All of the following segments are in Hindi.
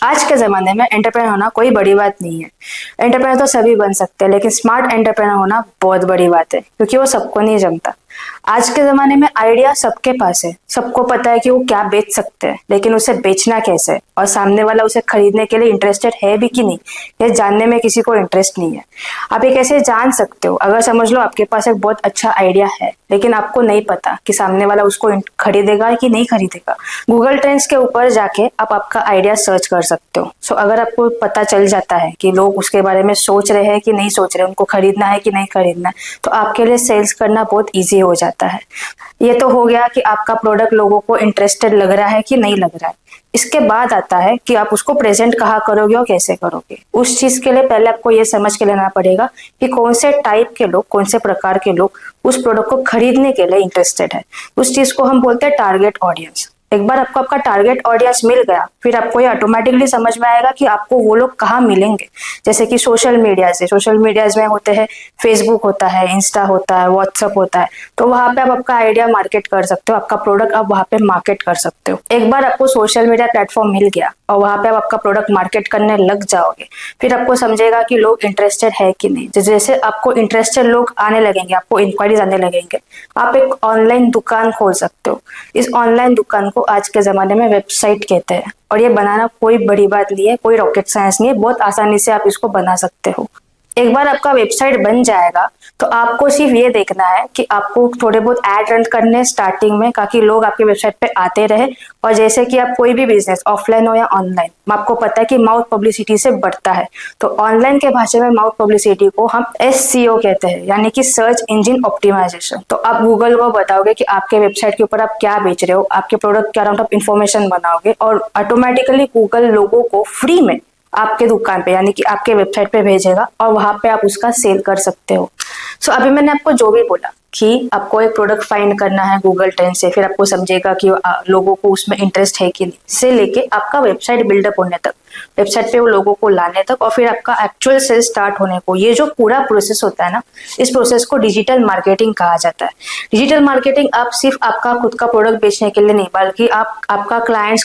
आज के ज़माने में एंटरप्रेन्योर होना कोई बड़ी बात नहीं है। एंटरप्रेन्योर तो सभी बन सकते हैं, लेकिन स्मार्ट एंटरप्रेन्योर होना बहुत बड़ी बात है, क्योंकि वो सबको नहीं जमता। आज के ज़माने में आइडिया सबके पास है, सबको पता है कि वो क्या बेच सकते हैं, लेकिन उसे बेचना कैसे है और सामने वाला उसे खरीदने के लिए इंटरेस्टेड है भी कि नहीं, ये जानने में किसी को इंटरेस्ट नहीं है। आप ये कैसे जान सकते हो? अगर समझ लो आपके पास एक बहुत अच्छा आइडिया है, लेकिन आपको नहीं पता कि सामने वाला उसको खरीदेगा कि नहीं खरीदेगा। गूगल ट्रेंड्स के ऊपर जाके आप आपका आइडिया सर्च कर सकते हो। सो अगर आपको पता चल जाता है कि लोग उसके बारे में सोच रहे हैं कि नहीं सोच रहे, उनको खरीदना है कि नहीं खरीदना है, तो आपके लिए सेल्स करना बहुत ईजी हो जाता है। ये तो हो गया कि आपका प्रोडक्ट लोगों को इंटरेस्टेड लग रहा है कि नहीं लग रहा है। इसके बाद आता है कि आप उसको प्रेजेंट कहाँ करोगे और कैसे करोगे। उस चीज के लिए पहले आपको ये समझ के लेना पड़ेगा कि कौन से टाइप के लोग, कौन से प्रकार के लोग उस प्रोडक्ट को खरीदने के लिए इंटरेस्टेड है। उस चीज को हम बोलते हैं टारगेट ऑडियंस। एक बार आपको आपका टारगेट ऑडियंस मिल गया, फिर आपको ये ऑटोमेटिकली समझ में आएगा कि आपको वो लोग कहाँ मिलेंगे। जैसे कि सोशल मीडियाज में होते हैं, फेसबुक होता है, इंस्टा होता है, व्हाट्सअप होता है। तो वहां पे आप आपका आइडिया मार्केट कर सकते हो, आपका प्रोडक्ट आप वहां पे मार्केट कर सकते हो। एक बार आपको सोशल मीडिया प्लेटफॉर्म मिल गया और वहां पे आप आपका प्रोडक्ट मार्केट करने लग जाओगे, फिर आपको समझेगा कि लोग इंटरेस्टेड है कि नहीं। जैसे आपको इंटरेस्टेड लोग आने लगेंगे, आपको इंक्वायरीज आने लगेंगे, आप एक ऑनलाइन दुकान खोल सकते हो। इस ऑनलाइन दुकान को आज के जमाने में वेबसाइट कहते हैं, और ये बनाना कोई बड़ी बात नहीं है, कोई रॉकेट साइंस नहीं है, बहुत आसानी से आप इसको बना सकते हो। एक बार आपका वेबसाइट बन जाएगा तो आपको सिर्फ ये देखना है कि आपको थोड़े बहुत ऐड रन करने स्टार्टिंग में, ताकि लोग आपके वेबसाइट पे आते रहे। और जैसे कि आप कोई भी बिजनेस ऑफलाइन हो या ऑनलाइन, आपको पता है कि माउथ पब्लिसिटी से बढ़ता है। तो ऑनलाइन के भाषा में माउथ पब्लिसिटी को हम SEO कहते हैं, यानी कि सर्च इंजन ऑप्टिमाइजेशन। तो आप गूगल को बताओगे कि आपके वेबसाइट के ऊपर आप क्या बेच रहे हो, आपके प्रोडक्ट के अराउंड आप इंफॉर्मेशन बनाओगे, और ऑटोमेटिकली गूगल लोगों को फ्री में आपके दुकान पे, यानी कि आपके वेबसाइट पे भेजेगा, और वहां पे आप उसका सेल कर सकते हो। सो अभी मैंने आपको जो भी बोला कि आपको एक प्रोडक्ट फाइंड करना है गूगल ट्रेंड से, फिर आपको समझेगा कि लोगों को उसमें इंटरेस्ट है कि नहीं, से लेके आपका वेबसाइट बिल्डअप होने तक, वेबसाइट पे वो लोगों को लाने तक, और फिर आपका एक्चुअल सेल स्टार्ट होने को, ये जो पूरा प्रोसेस होता है ना, इस प्रोसेस को डिजिटल मार्केटिंग कहा जाता है। डिजिटल मार्केटिंग आप सिर्फ आपका खुद का प्रोडक्ट बेचने के लिए नहीं, बल्कि आप आपका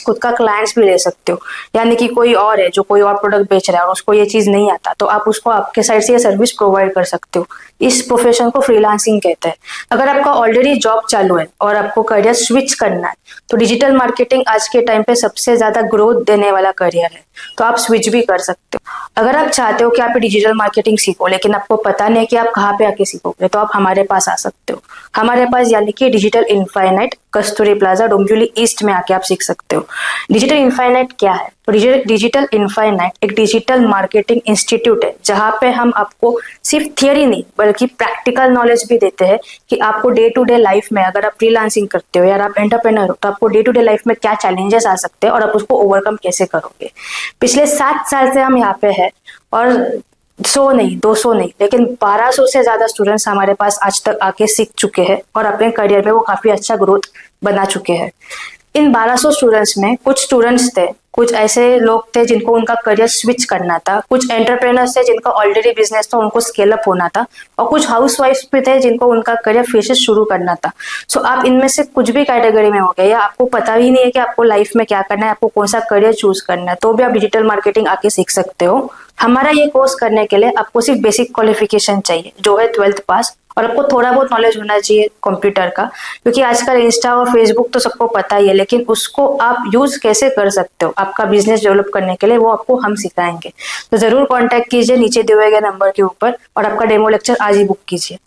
खुद का क्लाइंट्स भी ले सकते हो। यानी कि कोई और है जो कोई और प्रोडक्ट बेच रहा है और उसको ये चीज नहीं आता, तो आप उसको आपके साइड से ये सर्विस प्रोवाइड कर सकते हो। इस प्रोफेशन को फ्रीलांसिंग कहते हैं। अगर आपका ऑलरेडी जॉब चालू है और आपको करियर स्विच करना है, तो डिजिटल मार्केटिंग आज के टाइम पे सबसे ज्यादा ग्रोथ देने वाला करियर है, तो आप स्विच भी कर सकते हो। अगर आप चाहते हो कि आप डिजिटल मार्केटिंग सीखो, लेकिन आपको पता नहीं कि आप कहाँ पे आके सीखोगे, तो आप हमारे पास आ सकते हो। हमारे पास, यानी कि डिजिटल इनफाइनाइट, कस्तूरी प्लाजा, डोंबिवली ईस्ट में आके आप सीख सकते हो। डिजिटल इनफाइनाइट क्या है? तो डिजिटल इनफाइनाइट एक डिजिटल मार्केटिंग इंस्टीट्यूट है, जहाँ पे हम आपको सिर्फ थियरी नहीं बल्कि प्रैक्टिकल नॉलेज भी देते हैं कि आपको डे टू डे लाइफ में, अगर आप फ्रीलांसिंग करते हो या आप एंटरप्रेन्योर हो, तो आपको डे टू डे लाइफ में क्या चैलेंजेस आ सकते हैं और आप उसको ओवरकम कैसे करोगे। पिछले 7 साल से हम यहाँ पे है, और 100 नहीं, 200 नहीं, लेकिन 1200 से ज्यादा स्टूडेंट्स हमारे पास आज तक आके सीख चुके हैं, और अपने करियर में वो काफी अच्छा ग्रोथ बना चुके हैं। इन 1200 स्टूडेंट्स में कुछ स्टूडेंट्स थे, कुछ ऐसे लोग थे जिनको उनका करियर स्विच करना था, कुछ एंटरप्रेन्योर्स थे जिनका ऑलरेडी बिजनेस था, उनको स्केल अप होना था, और कुछ हाउसवाइफ्स भी थे जिनको उनका करियर फिर से शुरू करना था। सो आप इनमें से कुछ भी कैटेगरी में हो गए, या आपको पता ही नहीं है कि आपको लाइफ में क्या करना है, आपको कौन सा करियर चूज करना है, तो भी आप डिजिटल मार्केटिंग आके सीख सकते हो। हमारा ये कोर्स करने के लिए आपको सिर्फ बेसिक क्वालिफिकेशन चाहिए, जो है 12th पास, और आपको थोड़ा बहुत नॉलेज होना चाहिए कंप्यूटर का, क्योंकि आजकल इंस्टा और फेसबुक तो सबको पता ही है, लेकिन उसको आप यूज कैसे कर सकते हो आपका बिजनेस डेवलप करने के लिए, वो आपको हम सिखाएंगे। तो जरूर कांटेक्ट कीजिए नीचे दिए गए नंबर के ऊपर, और आपका डेमो लेक्चर आज ही बुक कीजिए।